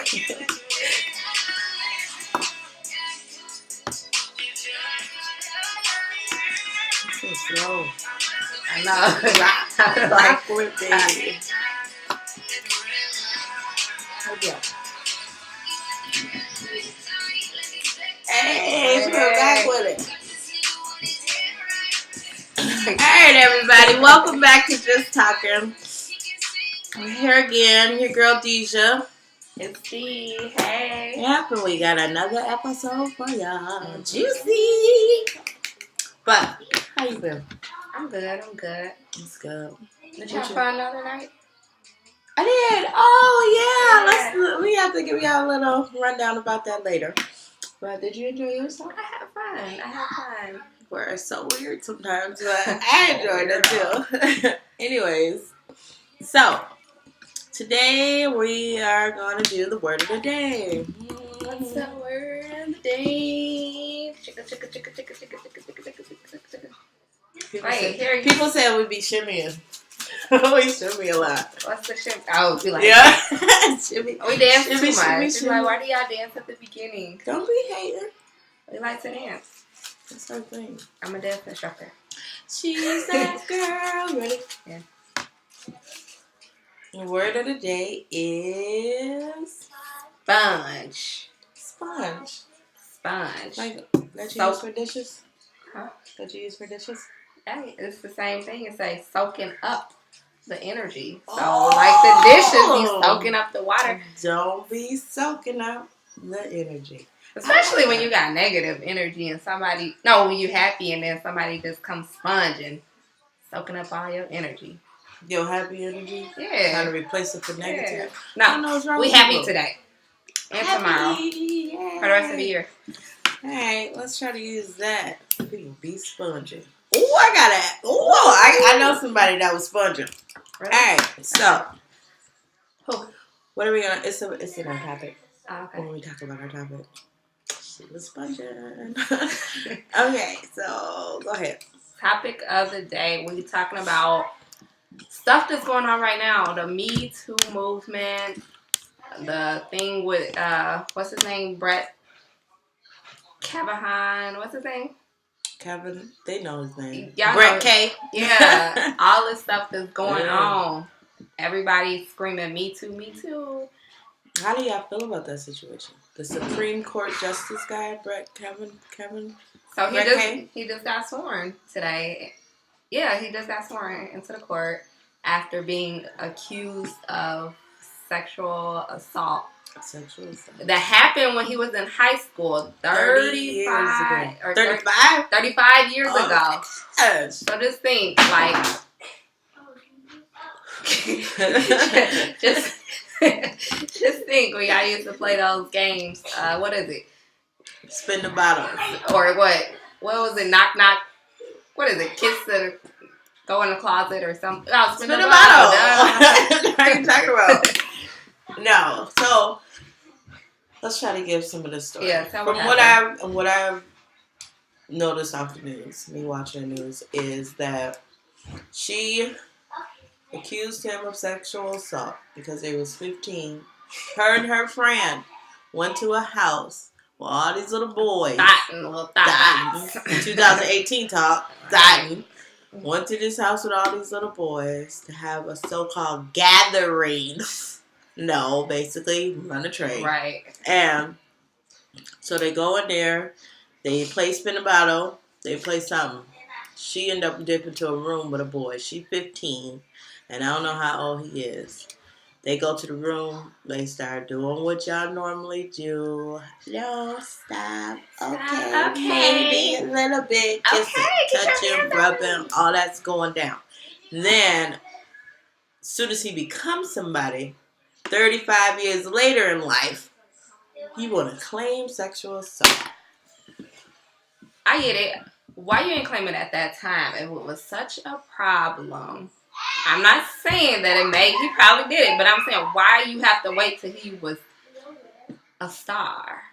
So slow. I know. Rock with baby. Hey, we're back with it. Alright, everybody. Welcome back to Just Talking. We're here again. Your girl, Deja. It's Dee. Hey. Yep, and we got another episode for y'all. Juicy. But, how you been? I'm good. It's good. Did you have fun another night? I did. Oh, yeah. We have to give y'all a little rundown about that later. But did you enjoy yourself? I had fun. We're so weird sometimes, but I enjoyed it too. Anyways, so today we are going to do the word of the day. What's the word of the day? People say we be shimmying. We shimmy a lot. What's the shimmy? Oh, we like shimmy. We dance shimmy, too much. Shimmy, She's like, why do y'all dance at the beginning? Don't be hating. We like to dance. That's her thing. I'm a dance instructor. She's that girl. Ready? Yeah. The word of the day is sponge. Sponge. Like that you use for dishes? Huh? That you use for dishes? Hey, it's the same thing. It's like soaking up the energy. So like the dishes, you soaking up the water. Don't be soaking up the energy. Especially when you got negative energy and when you happy and then somebody just comes sponging, soaking up all your energy. Your happy energy? Yeah. Trying to replace it for negative? Yeah. No, we happy today. And tomorrow. Yay. For the rest of the year. Alright, let's try to use that. Be sponging. Ooh, I know somebody that was sponging. Really? Alright, so. Who? What are we going to... It's in our topic. Oh, okay. When we talk about our topic. She was sponging. Okay, so go ahead. Topic of the day. We're talking about stuff that's going on right now. The Me Too movement. The thing with, what's his name? Brett Kavanaugh. What's his name? Kevin. They know his name. Brett K. Yeah. All this stuff that's going on. Everybody's screaming, Me Too, Me Too. How do y'all feel about that situation? The Supreme Court Justice guy, Kevin. So he just got sworn today. Yeah, he just got sworn into the court after being accused of sexual assault. That happened when he was in high school, 35 years ago. Gosh. So just think, like, just think when y'all used to play those games. What is it? Spin the bottle. Or what? What was it? Knock knock. What is it? Kiss the. Go in the closet or something. Oh, spin the bottle. What are you talking about? No. So let's try to give some of the story. Yeah. From what I've noticed off the news, me watching the news, is that she accused him of sexual assault because he was 15. Her and her friend went to a house with all these little boys. Thotting. 2018 talk. Thotting. Went to this house with all these little boys to have a so-called gathering. No, basically run a train. Right. And so they go in there. They play spin a bottle. They play something. She ended up dipping into a room with a boy. She's 15. And I don't know how old he is. They go to the room. They start doing what y'all normally do. No, stop. Okay. Maybe a little bit. Kissing, touching, rubbing. All that's going down. Then, as soon as he becomes somebody, 35 years later in life, you want to claim sexual assault. I get it. Why you ain't claiming at that time? If it was such a problem. I'm not saying that he probably did it, but I'm saying why you have to wait till he was a star.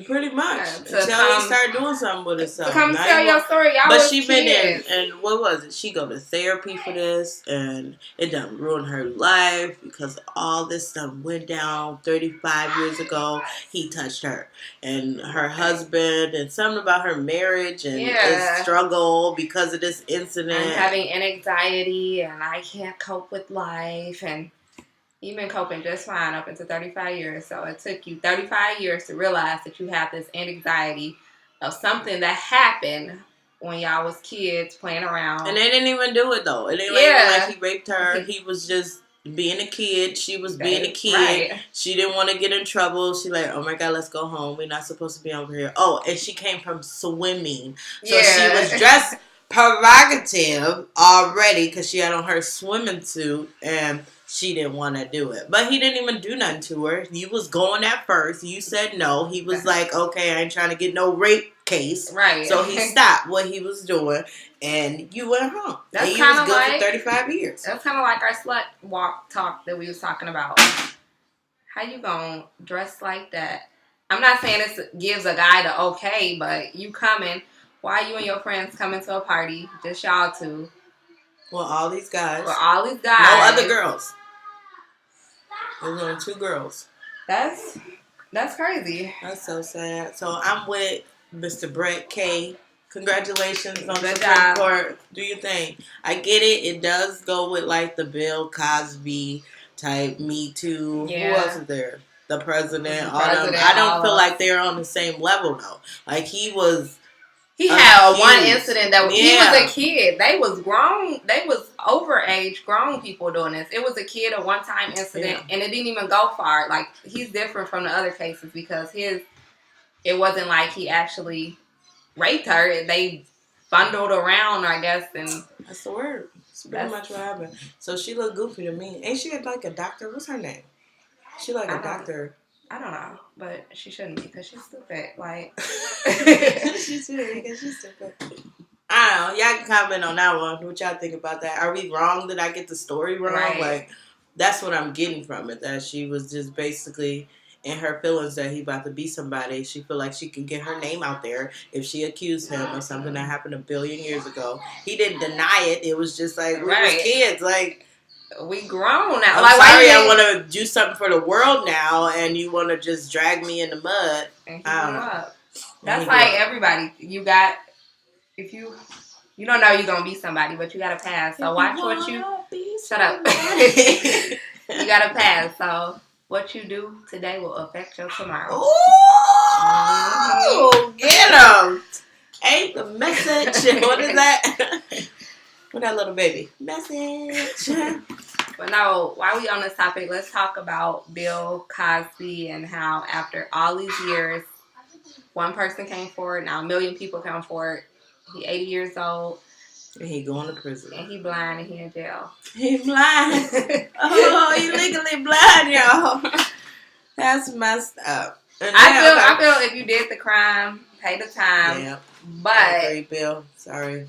Pretty much. Yeah, until you start doing something with herself. To come tell your story. Y'all but was she kids. been in, and what was it? She go to therapy for this, and it done ruined her life because all this stuff went down 35 years ago. He touched her and her husband, and something about her marriage and his struggle because of this incident. I'm having anxiety, and I can't cope with life, and you've been coping just fine up until 35 years. So it took you 35 years to realize that you have this anxiety of something that happened when y'all was kids playing around. And they didn't even do it, though. It ain't like he raped her. He was just being a kid. She was being a kid. Right. She didn't want to get in trouble. She like, oh my God, let's go home. We're not supposed to be over here. Oh, and she came from swimming. So she was dressed provocative already because she had on her swimming suit, and she didn't want to do it. But he didn't even do nothing to her. You was going at first. You said no. He was like, okay, I ain't trying to get no rape case. Right. So he stopped what he was doing, and you went home. That's and you was good for 35 years. That's kind of like our slut walk talk that we was talking about. How you gonna dress like that? I'm not saying this gives a guy the okay, but you coming. Why you and your friends coming to a party? Just y'all two. Well, all these guys. Well, all these guys. No other girls. There's only 2 girls. That's crazy. That's so sad. So I'm with Mr. Brett K. Congratulations on the Supreme Court. Do your thing. I get it. It does go with like the Bill Cosby type Me Too. Yeah. Who else is there? The president. All them. I don't feel like they're on the same level though. Like he was. He had one incident that he was a kid. They was grown. They was overage grown people doing this. It was a kid, a one-time incident, and it didn't even go far. Like, he's different from the other cases because it wasn't like he actually raped her. They bundled around, I guess, and that's the word. That's pretty much what happened. So she looked goofy to me. Ain't she like a doctor? What's her name? She like a doctor. I don't know, but she shouldn't be because she's stupid. Like, she shouldn't because she's stupid. I don't know. Y'all can comment on that one. What y'all think about that? Are we wrong? Did I get the story wrong? Right. Like, that's what I'm getting from it. That she was just basically in her feelings that he about to be somebody. She feel like she can get her name out there if she accused him of something that happened 1 billion years ago. He didn't deny it. It was just like we was kids. Like. We grown now. I'm like, sorry, I want to do something for the world now, and you want to just drag me in the mud. And I don't know. That's like everybody. You got, if you don't know you're going to be somebody, but you got to pass. So watch what you, shut up. You got to pass. So what you do today will affect your tomorrow. Ooh, get them. Ain't the message. What is that? With that little baby. Message. But no, while we on this topic, let's talk about Bill Cosby and how after all these years, one person came forward, now 1 million people come forward. He 80 years old. And he going to prison. And he blind and he in jail. He blind. Oh, he legally blind, y'all. That's messed up. And I feel if you did the crime, pay the time. Yeah. But I agree, Bill. Sorry.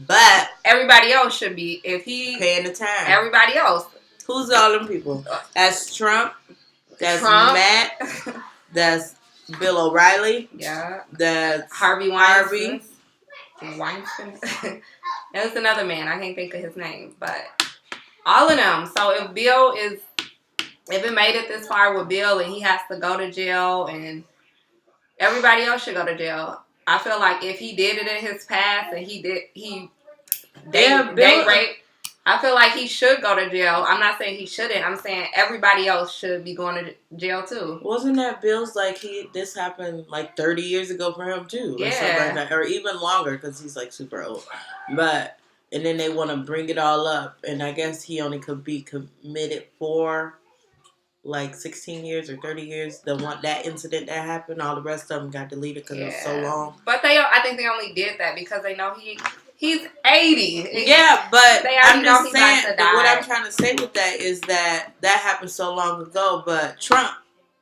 But everybody else should be, if he paying the time. Everybody else. Who's all them people? That's Trump. That's Matt. That's Bill O'Reilly. Yeah. That's Harvey Weinstein. There's another man. I can't think of his name, but all of them. So if it made it this far with Bill and he has to go to jail, and everybody else should go to jail. I feel like if he did it in his past and he date rape, I feel like he should go to jail. I'm not saying he shouldn't. I'm saying everybody else should be going to jail too. Wasn't that Bill's like this happened like 30 years ago for him too? Or something like that, or even longer because he's like super old. And then they want to bring it all up, and I guess he only could be committed for like 16 years or 30 years. That incident that happened, all the rest of them got deleted because it was so long. But I think they only did that because they know he's 80. Yeah, but I'm just saying, what I'm trying to say with that is that happened so long ago, but Trump,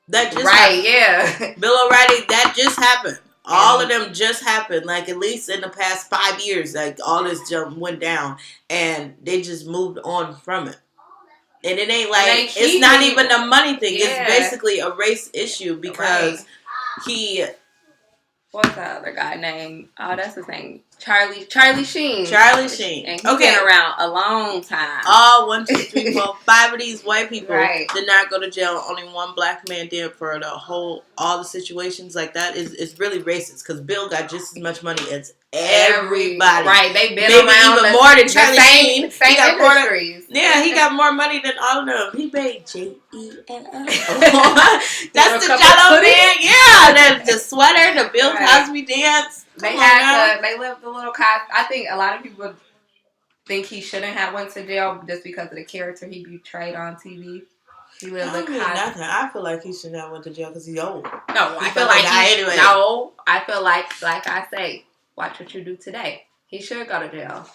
that just happened. Yeah. Bill O'Reilly, that just happened. All of them just happened, like at least in the past 5 years, like all this jump went down, and they just moved on from it. And it ain't like, it's not even a money thing. Yeah. It's basically a race issue because What's the other guy named? Oh, that's his name. Charlie Sheen. Charlie Sheen. And he's been around a long time. All 1, 2, 3, 4, 5 of these white people Right. did not go to jail. Only one black man did for all the situations like that. Is really racist because Bill got just as much money as everybody. Right. They've been maybe around even more than Charlie Sheen. Same industries. He got more money than all of them. He paid JELL. That's the Jello man. Yeah, the sweater, the Bill Cosby dance. They lived a little Cosby. I think a lot of people think he shouldn't have went to jail just because of the character he portrayed on TV. He lived a Cosby. Nothing. I feel like he shouldn't have went to jail because he's old. No, I feel like I feel like I say, watch what you do today. He should go to jail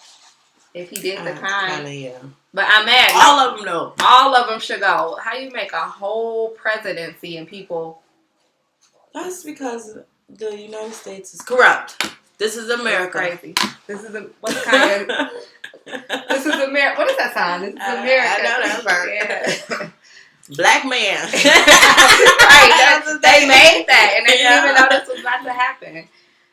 if he did the crime. Kinda, yeah. But I'm mad. All of them though. All of them should go. How you make a whole presidency and people? That's because the United States is corrupt. This is America. That's crazy. This is what kind of? This is America. What is that sign? This is America. I know that part. Yeah. Black man. Right. They made that, and they didn't even know this was about to happen.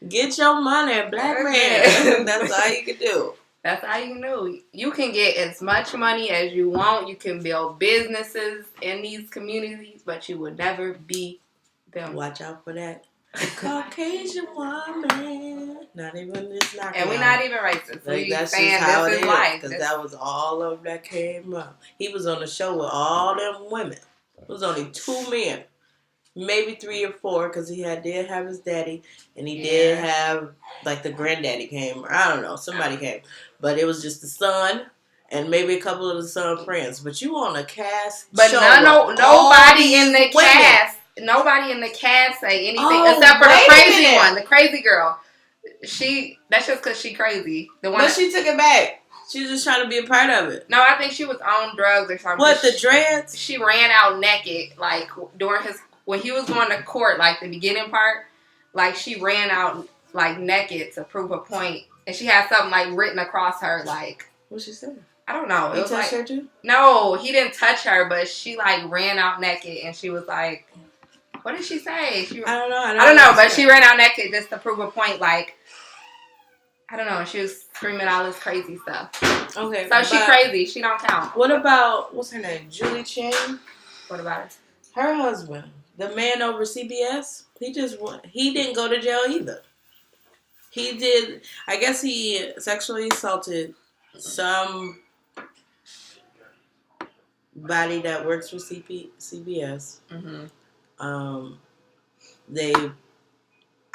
Get your money, black man. That's all you can do. That's all you can do. You can get as much money as you want. You can build businesses in these communities, but you will never be them. Watch out for that Caucasian woman. Not even it's not. And we're not even racist. Like, that's just how it is. Because that was all of that came up. He was on the show with all them women. It was only 2 men. Maybe 3 or 4, because he did have his daddy, and he did have, like, the granddaddy came, or I don't know, somebody came. But it was just the son, and maybe a couple of the son friends. But you on a cast but show. Nobody in the cast. Nobody in the cast say anything except for the crazy one, the crazy girl. That's just because she crazy. The one. But she took it back. She was just trying to be a part of it. No, I think she was on drugs or something. What, the dreads? She ran out naked, like when he was going to court, like the beginning part. Like she ran out like naked to prove a point, and she had something like written across her, like. What she said? I don't know. He touched her too? No, he didn't touch her, but she like ran out naked, and she was like. What did she say? I don't know. I don't know, but she ran out naked just to prove a point. Like, I don't know. She was screaming all this crazy stuff. Okay. So she crazy. She don't count. What about, what's her name? Julie Chen? What about her? Her husband. The man over CBS. He didn't go to jail either. He did, I guess he sexually assaulted somebody that works for CBS. Mm-hmm. I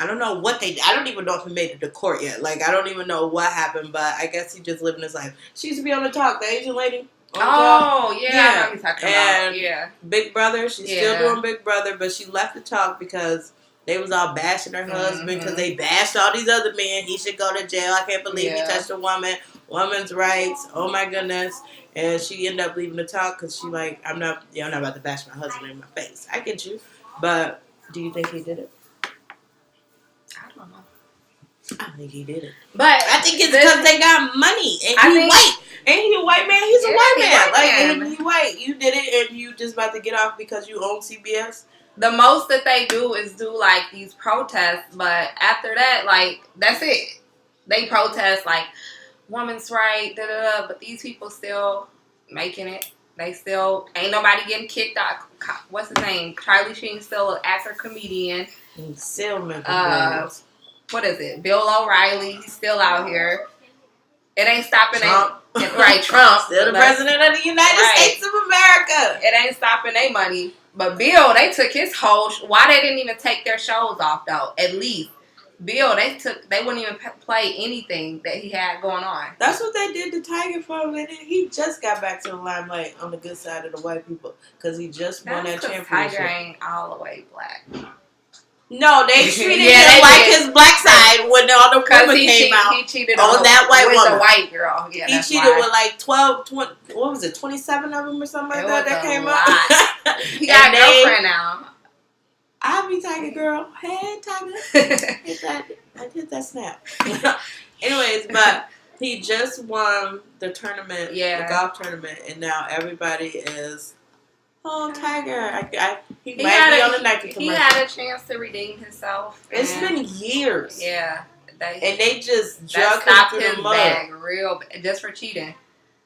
don't know what I don't even know if he made it to court yet. Like, I don't even know what happened, but I guess he just living his life. She used to be on the talk, the Asian lady. Oh, yeah. I know you're talking about. Yeah. Big Brother, she's still doing Big Brother, but she left the talk because they was all bashing her husband because they bashed all these other men. He should go to jail. I can't believe he touched a woman. Women's rights. Oh, my goodness. And she ended up leaving the talk because she like, I'm not about to bash my husband in my face. I get you. But do you think he did it? I don't know. I think he did it. But I think it's because they got money. And he's white. Ain't he a white man? He's a white man. And he white. You did it and you just about to get off because you own CBS? The most that they do is do like these protests. But after that, like, that's it. They protest like women's right, but these people still making it. They still ain't nobody getting kicked out. What's his name? Charlie Sheen still an actor comedian. He's still making what is it? Bill O'Reilly. He's still out here. It ain't stopping Trump. Trump. Still the president of the United States of America. It ain't stopping their money. But Bill, they took his whole. Why they didn't even take their shows off though? At least. Bill, they wouldn't even play anything that he had going on. That's what they did to Tiger for a minute. He just got back to the limelight on the good side of the white people because he just won that championship. Tiger ain't all the way black. No, they treated him like his black side when all the women came out. He cheated on that white woman. The white girl. Yeah, he cheated with like 20, what was it, 27 of them or something like that came out. He got a girlfriend now. I'll be Tiger girl. Hey, Tiger. I did that snap. Anyways, but he just won the tournament, the golf tournament, and now everybody is, Oh, Tiger. He might be on the Nike commercial. He had a chance to redeem himself. It's been years. Yeah. And they just drug him through the mud. Bag real bad, just for cheating.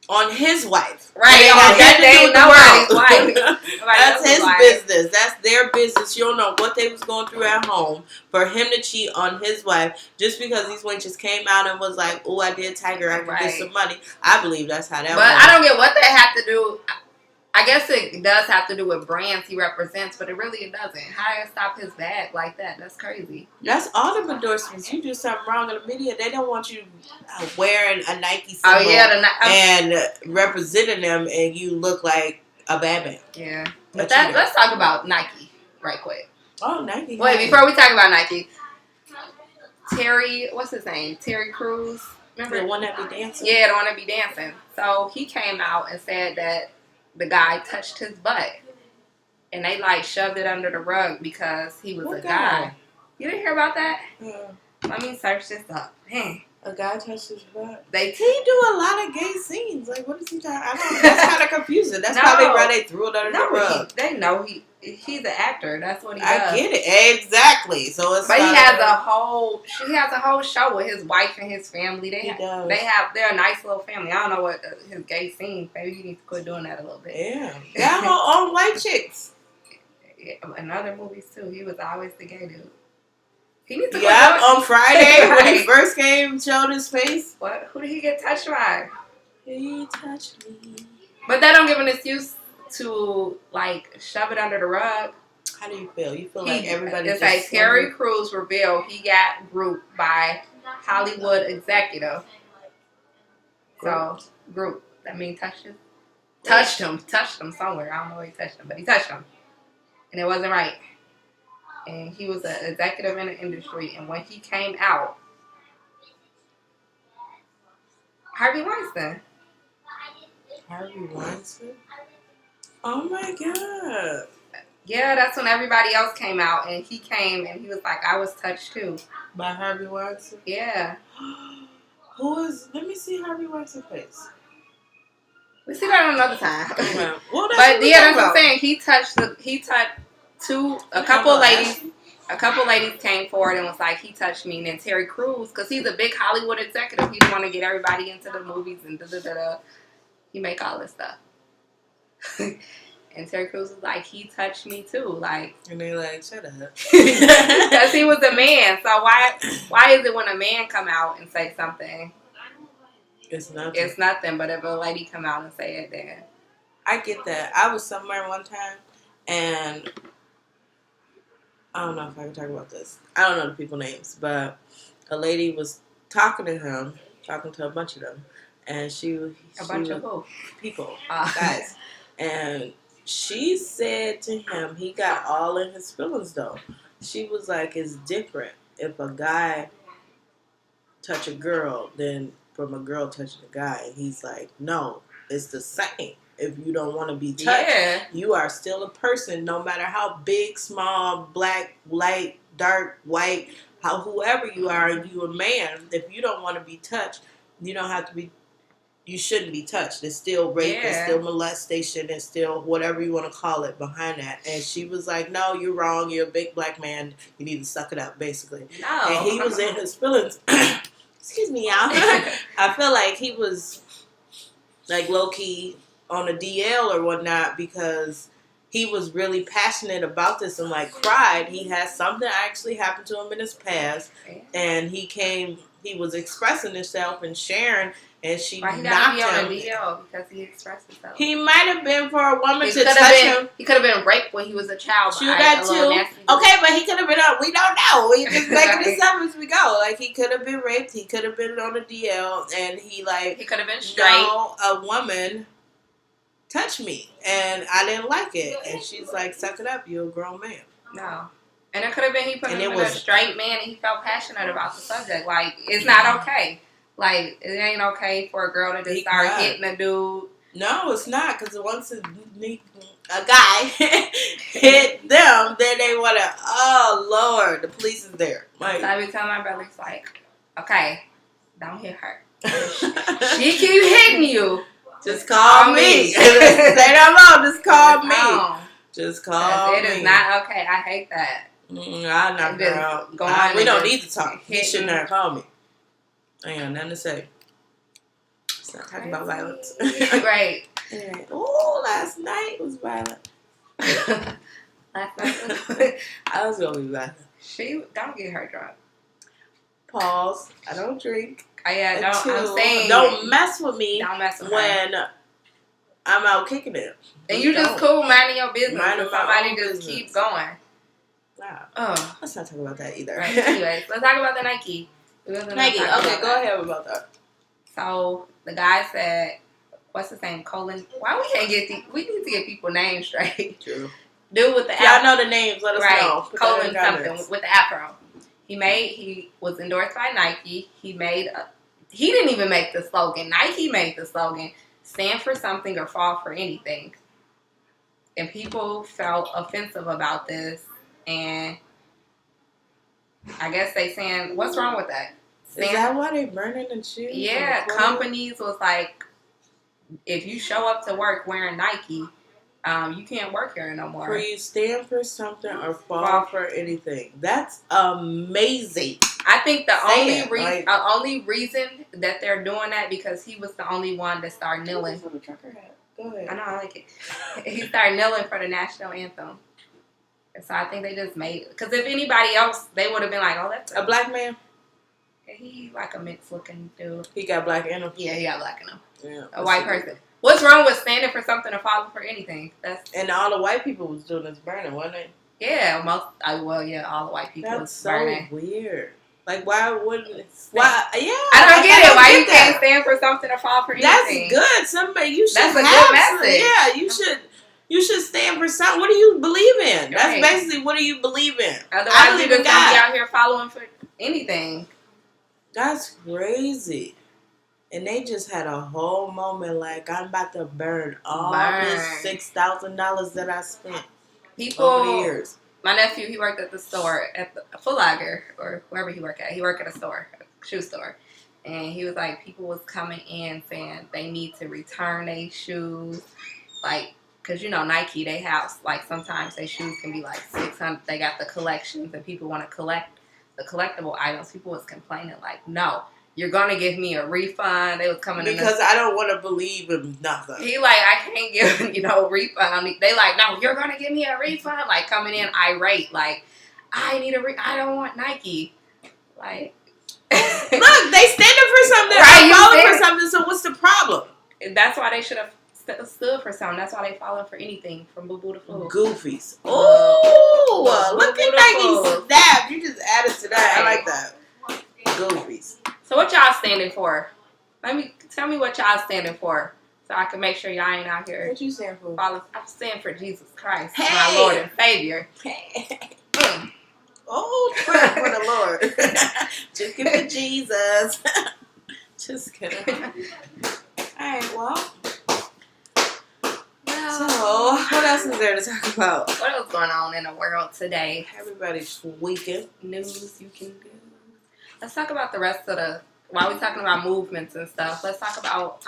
On his wife. Right. Nobody's wife. That's his business. That's their business. You don't know what they was going through at home for him to cheat on his wife just because these wenches came out and was like, oh, I did Tiger. I could get some money. I believe that's how that But was. I don't get what that had to do. I guess it does have to do with brands he represents, but it really doesn't. How do you stop his bag like that? That's crazy. That's all the endorsements. You do something wrong in the media, they don't want you wearing a Nike symbol and representing them, and you look like a bad man. Yeah. But let's talk about Nike right quick. Oh, Nike. Wait, before we talk about Nike, Terry, what's his name? Terry Crews. Remember the one that be dancing? Yeah, the one that be dancing. So he came out and said that the guy touched his butt. And they shoved it under the rug because he was a guy. You didn't hear about that? Yeah. Let me search this up. Man. A guy touched his butt? He do a lot of gay scenes. What is he talking about? That's kind of confusing. That's probably why they threw it under the rug. They know he's an actor. That's what he does. I get it. Exactly. So it's But he has a whole show with his wife and his family. They're a nice little family. I don't know what his gay scene. Maybe he needs to quit doing that a little bit. Yeah. Got her own white chicks. In other movies too. He was always the gay dude. He needs to on Friday when he first came, showed his face. What? Who did he get touched by? He touched me. But that don't give an excuse to shove it under the rug. How do you feel? You feel like everybody? It's like Terry Crews revealed he got grouped by Hollywood executive. So group. That means touched him somewhere. I don't know where he touched him, but he touched him, and it wasn't right. And he was an executive in the industry, and when he came out, Harvey Weinstein. Oh my God. Yeah, that's when everybody else came out, and he came and he was like, I was touched too. By Harvey Weinstein? Yeah. Let me see Harvey Weinstein's face. We see that another time. Okay. Well, that's what I'm saying. He touched a couple ladies came forward and was like, he touched me. And then Terry Crews, because he's a big Hollywood executive, he want to get everybody into the movies and da-da-da-da. He make all this stuff. And Terry Crews was like, he touched me too. And they shut up. Because he was a man. So why is it when a man come out and say something? It's nothing. It's nothing, but if a lady come out and say it, then. I get that. I was somewhere one time, and I don't know if I can talk about this. I don't know the people's names, but a lady was talking to him, talking to a bunch of them, and a bunch of who? People, guys, and she said to him, he got all in his feelings though. She was like, it's different if a guy touch a girl than from a girl touching a guy. And he's like, no, it's the same. If you don't want to be touched, you are still a person, no matter how big, small, black, light, dark, white, whoever you are, and you a man. If you don't want to be touched, you don't have to be. You shouldn't be touched. It's still rape. It's still molestation. It's still whatever you want to call it behind that. And she was like, "No, you're wrong. You're a big black man. You need to suck it up." Basically, no. And he was in his feelings. Excuse me, y'all. I feel like he was low key on a DL or whatnot because he was really passionate about this and cried. He had something actually happen to him in his past, and he was expressing himself and sharing, and she knocked him. Why he got to be on a DL? Because he expressed himself. He might have been for a woman to touch him. He could have been raped when he was a child. True that too. Okay, but he could have been on. We don't know. We just making this up as we go. He could have been raped. He could have been on a DL, and he could have been straight. No, a woman touched me, and I didn't like it. And she's like, "Suck it up. You're a grown man." No. And it could have been he put him in a straight man, and he felt passionate about the subject. it's not okay. It ain't okay for a girl to just start hitting a dude. No, it's not, because once a guy hit them, then they want to, oh, Lord, the police is there. So I be telling my brother, okay, don't hit her. She keep hitting you. Just call me. Say that loud. Just call me. Just call me. It is not okay. I hate that. I'll knock her out. We don't need to talk. You shouldn't have called me. I ain't got nothing to say. It's not talking about violence. Right. Oh, last night was violent. Last night I was going to be violent. She don't get her drunk. Pause. I don't drink. I'm saying don't mess with me. Don't mess with when I'm out kicking it. And you just cool minding your business. Minding somebody just keep going. Wow. Oh. Let's not talk about that either. Right. Anyways, let's talk about the Nike. Nike. Okay, go ahead about that. So the guy said, "What's his name? Colin." Why we can't get we need to get people names straight. True. Dude with the y'all know the names. Let us know. Colin something with the afro. He was endorsed by Nike. He didn't even make the slogan. Nike made the slogan: "Stand for something or fall for anything." And people felt offensive about this, and I guess they saying, "What's wrong with that?" Is that why they burning the shoes? Yeah, companies was like, if you show up to work wearing Nike, you can't work here no more. For you stand for something or fall for anything. That's amazing. I think the only reason that they're doing that because he was the only one that started kneeling. For the trucker hat. Go ahead. I know, I like it. He started kneeling for the national anthem. And so I think they just made it. Because if anybody else, they would have been like, oh, that's a black man. He like a mixed looking dude. He got black in him. Yeah, he got black in him. Yeah, a white person. What's wrong with standing for something or falling for anything? And all the white people was doing this burning, wasn't it? Yeah, all the white people was burning. That's so weird. Like, why wouldn't? Why? Yeah, I don't get it. Why you can't stand for something or fall for anything? That's good. Somebody, you should. That's a good message. Yeah, you should. You should stand for something. What do you believe in? That's basically what do you believe in. Otherwise, you're just gonna be out here following for anything. That's crazy. And they just had a whole moment like, I'm about to burn all this $6,000 that I spent over the years. My nephew, he worked at the store, at the Foot Locker, or wherever he worked at. He worked at a store, a shoe store. And he was like, people was coming in saying they need to return their shoes. Like, because, you know, Nike, they have, like, sometimes their shoes can be like 600. They got the collections and people want to collect the collectible items. People was complaining like, no, you're gonna give me a refund. They was coming because I don't want to believe in nothing. He like, I can't give a refund. They like, no, you're gonna give me a refund. Like coming in irate, like I need I don't want Nike. Like, look, they standing for something. Right, I'm falling for something. So what's the problem? That's why they should have stood for something. That's why they falling for anything from Boo Boo to Fool. Goofies. Oh, look at Nike snap. You just added to that. I like that. Goofies. So what y'all standing for? Tell me what y'all standing for, so I can make sure y'all ain't out here. What you stand for? I'm standing for Jesus Christ, my Lord and Savior. Oh, pray for the Lord. Just give it to Jesus. Just kidding. All right, well. So, what else is there to talk about? What else going on in the world today? Everybody's tweaking. News you can do. Let's talk about the rest of while we're talking about movements and stuff, let's talk about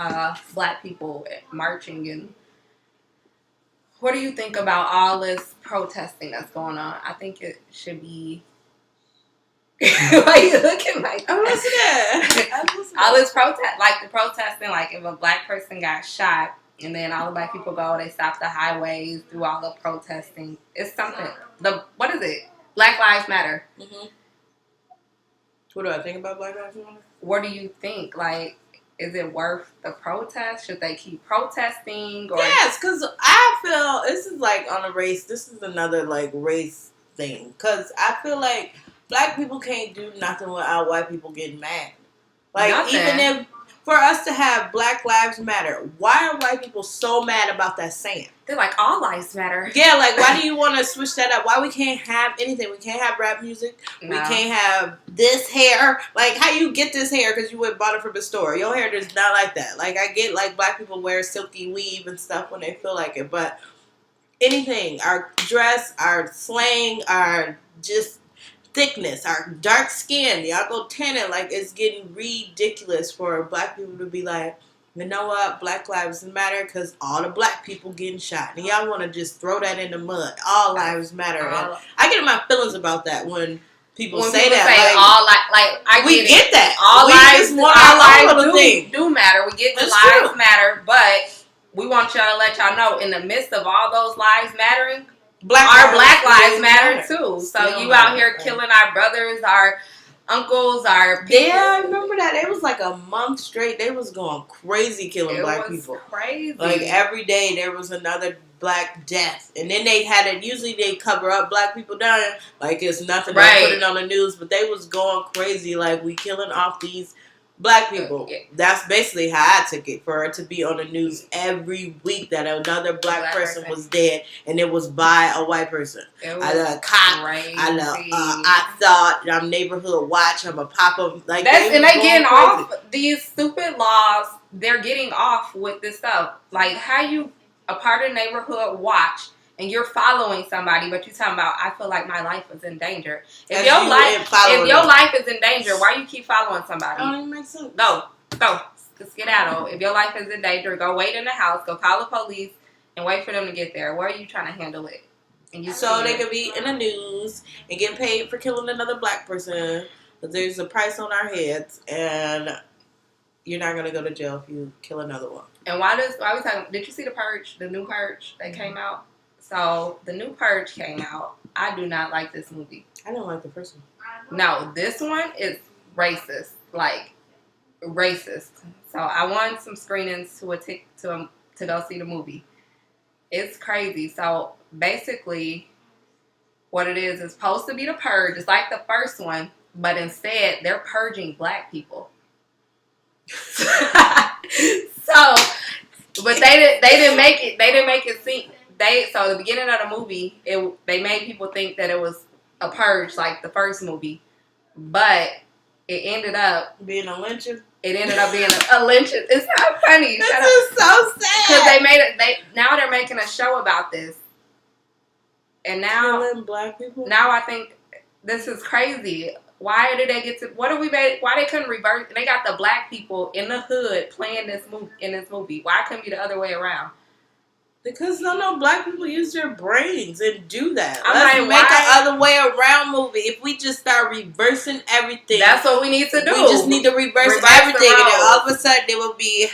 black people marching. And what do you think about all this protesting that's going on? I think it should be... Why are you looking like that? I'm listening. All this protest, like the protesting, like if a black person got shot, and then all the black people go, they stop the highways, do all the protesting. It's something. What is it? Black Lives Matter. Mm-hmm. What do I think about Black Lives Matter? What do you think? Like, is it worth the protest? Should they keep protesting? Or? Yes, because I feel this is like on a race. This is another like race thing. Because I feel like black people can't do nothing without white people getting mad. Like, nothing. Even if, for us to have Black Lives Matter, why are white people so mad about that saying? They're like, all lives matter. Yeah, like, why do you want to switch that up? Why we can't have anything? We can't have rap music. No. We can't have this hair. Like, how you get this hair because you went and bought it from the store? Your hair is not like that. Like, I get, like, black people wear silky weave and stuff when they feel like it. But anything, our dress, our slang, our just thickness, our dark skin, y'all go tan it. Like, it's getting ridiculous for black people to be like, You know what? Black lives matter because all the black people getting shot. And y'all want to just throw that in the mud. All lives matter. And I get in my feelings about that when people say that. I get that. All lives do matter. We get the lives matter, but we want y'all to let y'all know in the midst of all those lives mattering, our black lives matter too. So you out here killing our brothers, our uncles, our people. Yeah, I remember that. It was like a month straight. They was going crazy killing black people. Crazy. Like every day there was another black death. And then they had it, usually they cover up black people dying like it's nothing. Right. They put it on the news, but they was going crazy like we killing off these black people. Yeah. That's basically how I took it, for it to be on the news every week that another black person was dead, and it was by a white person. Either a cop, I thought I'm neighborhood watch, I'm a pop-up. Like and they getting off these stupid laws. They're getting off with this stuff. Like how you a part of neighborhood watch and you're following somebody, but you're talking about, I feel like my life is in danger. If your life is in danger, why you keep following somebody? That don't even make sense. Go. Skedaddle. If your life is in danger, go wait in the house, go call the police, and wait for them to get there. Where are you trying to handle it? And so they could be in the news and get paid for killing another black person, but there's a price on our heads, and you're not going to go to jail if you kill another one. And why we talking? Did you see the Purge, the new Purge that came out? So the new Purge came out. I do not like this movie. I don't like the first one. No, this one is racist, like racist. So I won some screenings to go see the movie. It's crazy. So basically, what it is supposed to be the Purge. It's like the first one, but instead they're purging black people. So, but they didn't make it. They didn't make it seem. So the beginning of the movie, they made people think that it was a purge like the first movie, but it ended up being a lynching. It ended up being a lynching. It's not funny. This is so sad. Because they made it. Now they're making a show about this, and now killing black people. Now I think this is crazy. Why did they get to? What do we made? Why they couldn't reverse? They got the black people in the hood playing this movie. Why couldn't be the other way around? Because no black people use their brains and do that. Let's make an other way around movie. If we just start reversing everything, that's what we need to do. We just need to reverse everything, and then all of a sudden there will be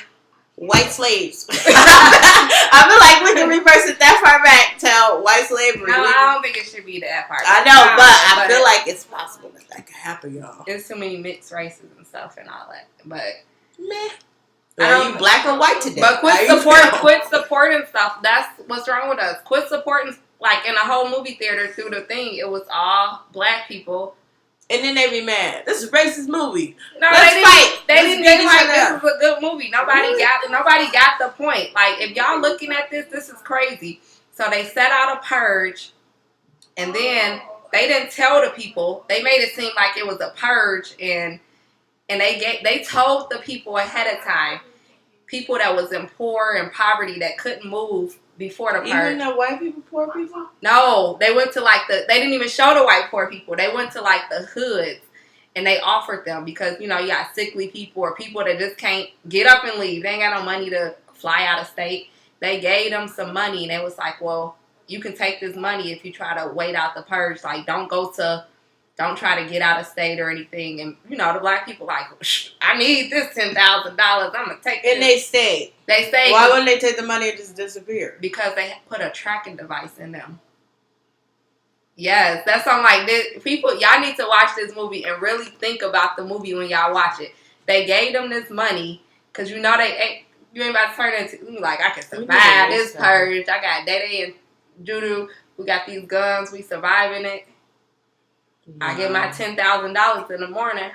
white slaves. I feel like we can reverse it that far back to white slavery. No, I don't think it should be that far. I know, but I feel like it's possible that can happen, y'all. There's too many mixed races and stuff and all that, but meh. Are you black or white today? But quit supporting stuff. That's what's wrong with us. Quit supporting, like in a whole movie theater through the thing, it was all black people. And then they be mad. This is a racist movie. No, Let's fight. They didn't think like this is a good movie. Nobody got the point. Like if y'all looking at this is crazy. So they set out a purge, and then they didn't tell the people. They made it seem like it was a purge, and they told the people ahead of time. People that was in poverty that couldn't move before the purge. Even the white people, poor people? No, they went to they didn't even show the white poor people. They went to the hoods and they offered them because, you got sickly people or people that just can't get up and leave. They ain't got no money to fly out of state. They gave them some money and they was like, well, you can take this money if you try to wait out the purge. Like, don't try to get out of state or anything. And, the black people I need this $10,000. I'm going to take it. And they stayed. Why wouldn't they take the money and just disappear? Because they put a tracking device in them. Yes, that's something this. People, y'all need to watch this movie and really think about the movie when y'all watch it. They gave them this money because you ain't about to turn into, I can survive this purge. I got Dede and Judu. We got these guns. We surviving it. I get my $10,000 in the morning.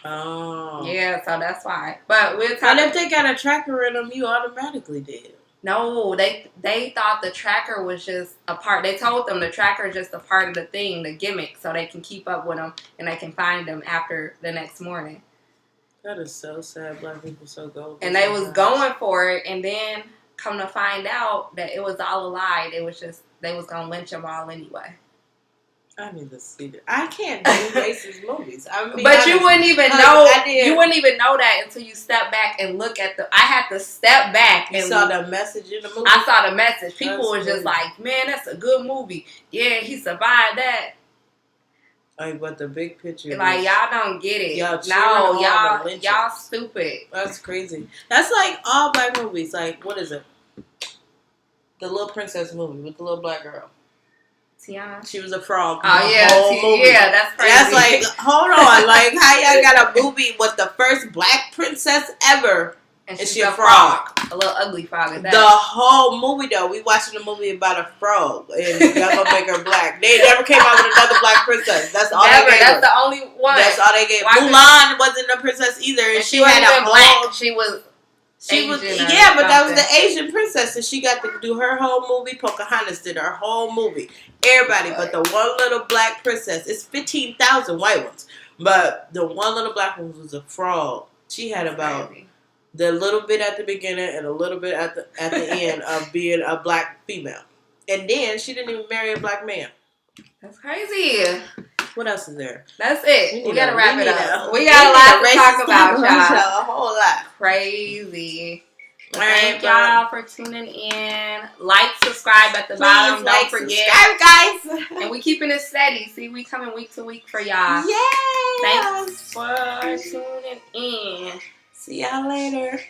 Oh. Yeah, so that's why. But and if they got a tracker in them, you automatically did. No, they thought the tracker was just a part. They told them the tracker is just a part of the thing, the gimmick, so they can keep up with them and they can find them after the next morning. That is so sad. Black people so golden. And they was going for it, and then come to find out that it was all a lie. It was just they was gonna lynch them all anyway. I need to see that. I can't do racist movies. But honest. You wouldn't even know. You wouldn't even know that until you step back and look at the. I had to step back and saw the message in the movie. I saw the message. People was just like, "Man, that's a good movie. Yeah, he survived that." Like, but the big picture. Like, y'all don't get it. Y'all stupid. That's crazy. That's like all black movies. Like, what is it? The Little Princess movie with the little black girl. Tiana. She was a frog. Oh yeah, that's crazy. That's like, hold on, like how y'all got a movie with the first black princess ever, and she a frog, a little ugly frog. At that. The whole movie though, we watching a movie about a frog, and y'all gonna make her black. They never came out with another black princess. That's all they gave. That's the only one. That's all they gave. Mulan wasn't a princess either, and she had a black. She was. But that was the Asian princess, and she got to do her whole movie. Pocahontas did her whole movie. Everybody, but the one little black princess. It's 15,000 white ones, but the one little black one was a frog. She had about the little bit at the beginning and a little bit at the end of being a black female, and then she didn't even marry a black man. That's crazy. What else is there? That's it. We gotta wrap it up. We got a lot to talk about, y'all. A whole lot. Crazy. Thank y'all for tuning in. Like, subscribe at the bottom. Don't forget. Subscribe, guys. And we keeping it steady. See, we coming week to week for y'all. Yay! Thanks for tuning in. See y'all later.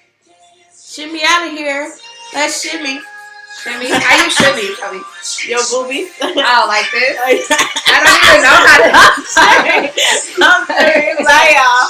Shimmy out of here. Let's shimmy. Shimmy? How you shimmy, Chubby? Your boobies. Oh, like this? I don't even know how to. I'm serious. Bye, y'all.